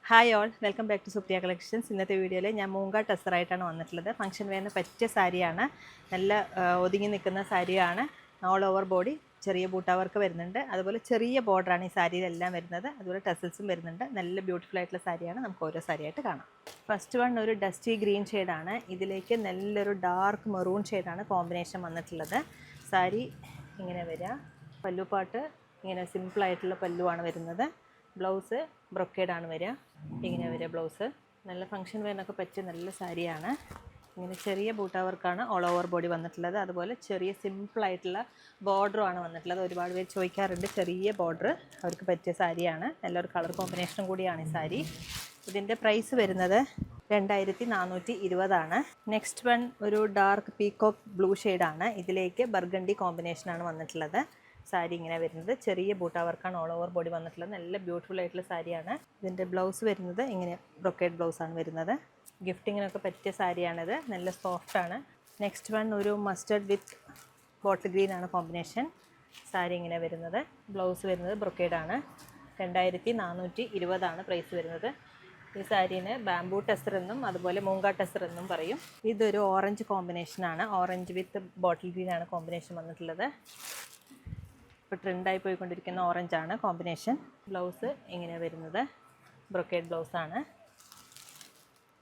Hi all, welcome back to Supriya collections. ഇന്നത്തെ വീഡിയോയിൽ ഞാൻ മൂങ്ക ടെസറായിട്ടാണ് വന്നിട്ടുള്ളത്. ഫംഗ്ഷൻ വെയറിന് പറ്റിയ സാരിയാണ്. നല്ല ഒതുങ്ങി നിൽക്കുന്ന സാരിയാണ്. ഓൾ ഓവർ ബോഡി ചെറിയ ബൂട്ടാ വർക്ക് വരുന്നുണ്ട്. അതുപോലെ ചെറിയ ബോർഡറാണ് ഈ സാരിയിലെല്ലാം വരുന്നത്. അതുപോലെ ടെസൽസും വരുന്നുണ്ട്. നല്ല ബ്യൂട്ടിഫുൾ ആയിട്ടുള്ള സാരിയാണ്. നമുക്ക് ഓരോ സാരിയായിട്ട് കാണാം. ഫസ്റ്റ് വൺ ഒരു ഡസ്റ്റി ഗ്രീൻ ഷെയ്ഡാണ്. ഇതിലേക്ക് നല്ലൊരു ഡാർക്ക് മെറൂൺ ഷെയ്ഡാണ് കോമ്പിനേഷൻ വന്നിട്ടുള്ളത്. സാരി ഇങ്ങനെ വരിക, പല്ലുപാട്ട് ഇങ്ങനെ സിമ്പിളായിട്ടുള്ള പല്ലുവാണ് വരുന്നത്. ബ്ലൗസ് ബ്രൊക്കേഡാണ് വരിക, ഇങ്ങനെ വരിക ബ്ലൗസ്. നല്ല ഫംഗ്ഷൻ വെയറിനൊക്കെ പറ്റിയ നല്ല സാരിയാണ്. ഇങ്ങനെ ചെറിയ ബൂട്ടാ വർക്കാണ് ഓൾ ഓവർ ബോഡി വന്നിട്ടുള്ളത്. അതുപോലെ ചെറിയ സിമ്പിളായിട്ടുള്ള ബോർഡറുമാണ് വന്നിട്ടുള്ളത്. ഒരുപാട് പേര് ചോദിക്കാറുണ്ട്, ചെറിയ ബോർഡർ അവർക്ക് പറ്റിയ സാരിയാണ്. നല്ലൊരു കളർ കോമ്പിനേഷനും കൂടിയാണ് ഈ സാരി. ഇതിൻ്റെ പ്രൈസ് വരുന്നത് 2420 നെക്സ്റ്റ് വൺ ഒരു ഡാർക്ക് പീകോക്ക് ബ്ലൂ ഷെയ്ഡാണ്. ഇതിലേക്ക് ബർഗണ്ടി കോമ്പിനേഷനാണ് വന്നിട്ടുള്ളത്. സാരി ഇങ്ങനെ വരുന്നത് ചെറിയ ബൂട്ടാ വർക്കാണ് ഓൾ ഓവർ ബോഡി വന്നിട്ടുള്ളത്. നല്ല ബ്യൂട്ടിഫുൾ ആയിട്ടുള്ള സാരിയാണ്. ഇതിൻ്റെ ബ്ലൗസ് വരുന്നത് ഇങ്ങനെ ബ്രൊക്കേഡ് ബ്ലൗസാണ് വരുന്നത്. ഗിഫ്റ്റിങ്ങിനൊക്കെ പറ്റിയ സാരിയാണിത്. നല്ല സോഫ്റ്റാണ്. നെക്സ്റ്റ് വൺ ഒരു മസ്റ്റർഡ് വിത്ത് ബോട്ടിൽ ഗ്രീൻ ആണ് കോമ്പിനേഷൻ. സാരി ഇങ്ങനെ വരുന്നത്. ബ്ലൗസ് വരുന്നത് ബ്രൊക്കേഡാണ്. 2420 പ്രൈസ് വരുന്നത്. ഈ സാരീന് ബാംബൂ ടെസർ എന്നും അതുപോലെ മൂങ്ക ടെസർ എന്നും പറയും. ഇതൊരു ഓറഞ്ച് കോമ്പിനേഷനാണ്. ഓറഞ്ച് വിത്ത് ബോട്ടിൽ ഗ്രീൻ ആണ് കോമ്പിനേഷൻ വന്നിട്ടുള്ളത്. ഇപ്പോൾ ട്രെൻഡായി പോയിക്കൊണ്ടിരിക്കുന്ന ഓറഞ്ചാണ് കോമ്പിനേഷൻ. ബ്ലൗസ് ഇങ്ങനെ വരുന്നത് ബ്രൊക്കേഡ് ബ്ലൗസാണ്.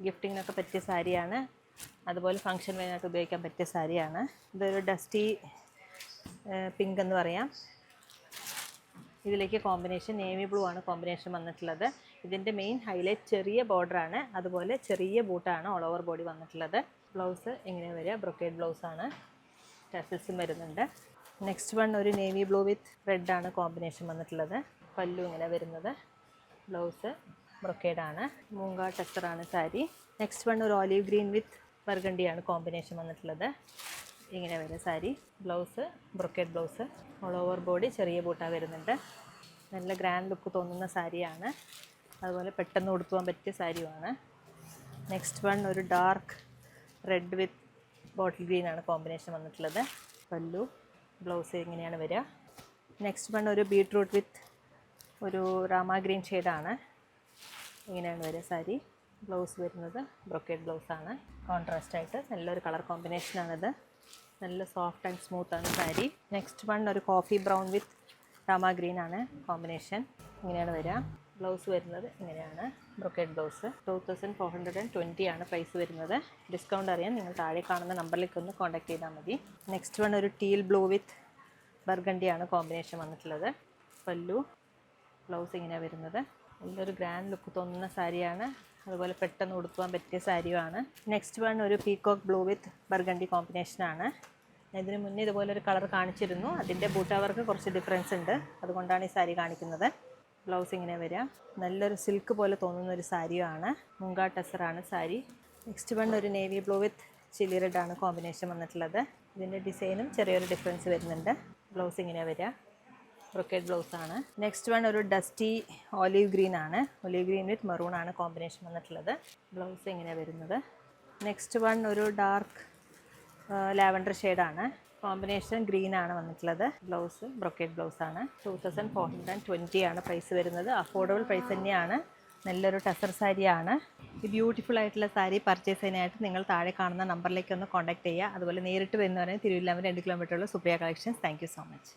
ഗിഫ്റ്റിങ്ങിനൊക്കെ പറ്റിയ സാരിയാണ്. അതുപോലെ ഫംഗ്ഷൻ വെയറിനായിട്ട് ഉപയോഗിക്കാൻ പറ്റിയ സാരിയാണ്. ഇതൊരു ഡസ്റ്റി പിങ്ക് എന്ന് പറയാം. ഇതിലേക്ക് കോമ്പിനേഷൻ നേവി ബ്ലൂ ആണ് കോമ്പിനേഷൻ വന്നിട്ടുള്ളത്. ഇതിൻ്റെ മെയിൻ ഹൈലൈറ്റ് ചെറിയ ബോർഡറാണ്. അതുപോലെ ചെറിയ ബൂട്ടാണ് ഓൾ ഓവർ ബോഡി വന്നിട്ടുള്ളത്. ബ്ലൗസ് ഇങ്ങനെ വരിക ബ്രൊക്കേഡ് ബ്ലൗസാണ്. ടെസൽസും വരുന്നുണ്ട്. നെക്സ്റ്റ് വൺ ഒരു നേവി ബ്ലൂ വിത്ത് റെഡ് ആണ് കോമ്പിനേഷൻ വന്നിട്ടുള്ളത്. പല്ലു ഇങ്ങനെ വരുന്നത്. ബ്ലൗസ് ബ്രൊക്കേഡാണ്. മൂങ്ക ടെസറാണ് സാരി. നെക്സ്റ്റ് വൺ ഒരു ഓലീവ് ഗ്രീൻ വിത്ത് ബർഗണ്ടിയാണ് കോമ്പിനേഷൻ വന്നിട്ടുള്ളത്. ഇങ്ങനെ വരും sari. Blouse brocade blouse. All over body ചെറിയ ബൂട്ടാ വരുന്നുണ്ട്. നല്ല ഗ്രാൻഡ് ലുക്ക് തോന്നുന്ന സാരിയാണ്. അതുപോലെ പെട്ടെന്ന് ഉടുത്തുവാൻ പറ്റിയ സാരിയുമാണ്. നെക്സ്റ്റ് വൺ ഒരു dark red with bottle green ആണ് കോമ്പിനേഷൻ വന്നിട്ടുള്ളത്. പല്ലു ബ്ലൗസ് ഇങ്ങനെയാണ് വരിക. നെക്സ്റ്റ് വൺ ഒരു ബീട്രൂട്ട് വിത്ത് ഒരു രാമ ഗ്രീൻ ഷെയ്ഡാണ്. ഇങ്ങനെയാണ് വരിക സാരി. ബ്ലൗസ് വരുന്നത് ബ്രൊക്കേഡ് ബ്ലൗസാണ്. കോൺട്രാസ്റ്റായിട്ട് നല്ലൊരു കളർ കോമ്പിനേഷനാണിത്. നല്ല സോഫ്റ്റ് ആൻഡ് സ്മൂത്താണ് സാരി. നെക്സ്റ്റ് വൺ ഒരു coffee brown with rama green ആണ് കോമ്പിനേഷൻ. ഇങ്ങനെയാണ് വരിക. ബ്ലൗസ് വരുന്നത് ഇങ്ങനെയാണ് ബ്രൊക്കേഡ് ബ്ലൗസ്. 2420 പ്രൈസ് വരുന്നത്. ഡിസ്കൗണ്ട് അറിയാൻ നിങ്ങൾ താഴെ കാണുന്ന നമ്പറിലേക്ക് ഒന്ന് കോൺടാക്ട് ചെയ്താൽ മതി. നെക്സ്റ്റ് വൺ ഒരു ടീൽ ബ്ലൂ വിത്ത് ബർഗണ്ടിയാണ് കോമ്പിനേഷൻ വന്നിട്ടുള്ളത്. പല്ലു ബ്ലൗസ് ഇങ്ങനെയാണ് വരുന്നത്. നല്ലൊരു ഗ്രാൻഡ് ലുക്ക് തോന്നുന്ന സാരിയാണ്. അതുപോലെ പെട്ടെന്ന് ഉടുക്കുവാൻ പറ്റിയ സാരിയുമാണ്. നെക്സ്റ്റ് വൺ ഒരു പീകോക്ക് ബ്ലൂ വിത്ത് ബർഗണ്ടി കോമ്പിനേഷനാണ്. ഇതിന് മുന്നേ ഇതുപോലൊരു കളർ കാണിച്ചിരുന്നു. അതിൻ്റെ ബൂട്ടാ വർക്ക് കുറച്ച് ഡിഫറൻസ് ഉണ്ട്, അതുകൊണ്ടാണ് ഈ സാരി കാണിക്കുന്നത്. ബ്ലൗസ് ഇങ്ങനെ വരിക. നല്ലൊരു സിൽക്ക് പോലെ തോന്നുന്ന ഒരു സാരിയാണ്. മൂങ്ക ടെസറാണ് സാരി. നെക്സ്റ്റ് വൺ ഒരു navy blue with chilli red ആണ് കോമ്പിനേഷൻ വന്നിട്ടുള്ളത്. ഇതിൻ്റെ ഡിസൈനും ചെറിയൊരു ഡിഫറൻസ് വരുന്നുണ്ട്. ബ്ലൗസ് ഇങ്ങനെ വരിക ബ്രൊക്കേഡ് ബ്ലൗസാണ്. നെക്സ്റ്റ് വൺ ഒരു ഡസ്റ്റി ഓലീവ് ഗ്രീൻ ആണ്. ഒലീവ് ഗ്രീൻ വിത്ത് മെറൂൺ ആണ് കോമ്പിനേഷൻ വന്നിട്ടുള്ളത്. ബ്ലൗസ് ഇങ്ങനെ വരുന്നത്. നെക്സ്റ്റ് വൺ ഒരു ഡാർക്ക് ലാവൻഡർ ഷെയ്ഡാണ്. കോമ്പിനേഷൻ ഗ്രീൻ ആണ് വന്നിട്ടുള്ളത്. ബ്ലൗസ് ബ്രൊക്കേഡ് ബ്ലൗസാണ്. 2420 പ്രൈസ് വരുന്നത്. അഫോർഡബിൾ പ്രൈസ് തന്നെയാണ്. നല്ലൊരു ടെസർ സാരിയാണ്. ഈ ബ്യൂട്ടിഫുൾ ആയിട്ടുള്ള സാരി പർച്ചേസ് ചെയ്യാനായിട്ട് നിങ്ങൾ താഴെ കാണുന്ന നമ്പറിലേക്ക് ഒന്ന് കോൺടാക്ട് ചെയ്യുക. അതുപോലെ നേരിട്ട് വരുന്നവരെ തിരുവല്ലാമല 2 കിലോമീറ്ററുള്ള Supriya collections. Thank you so much.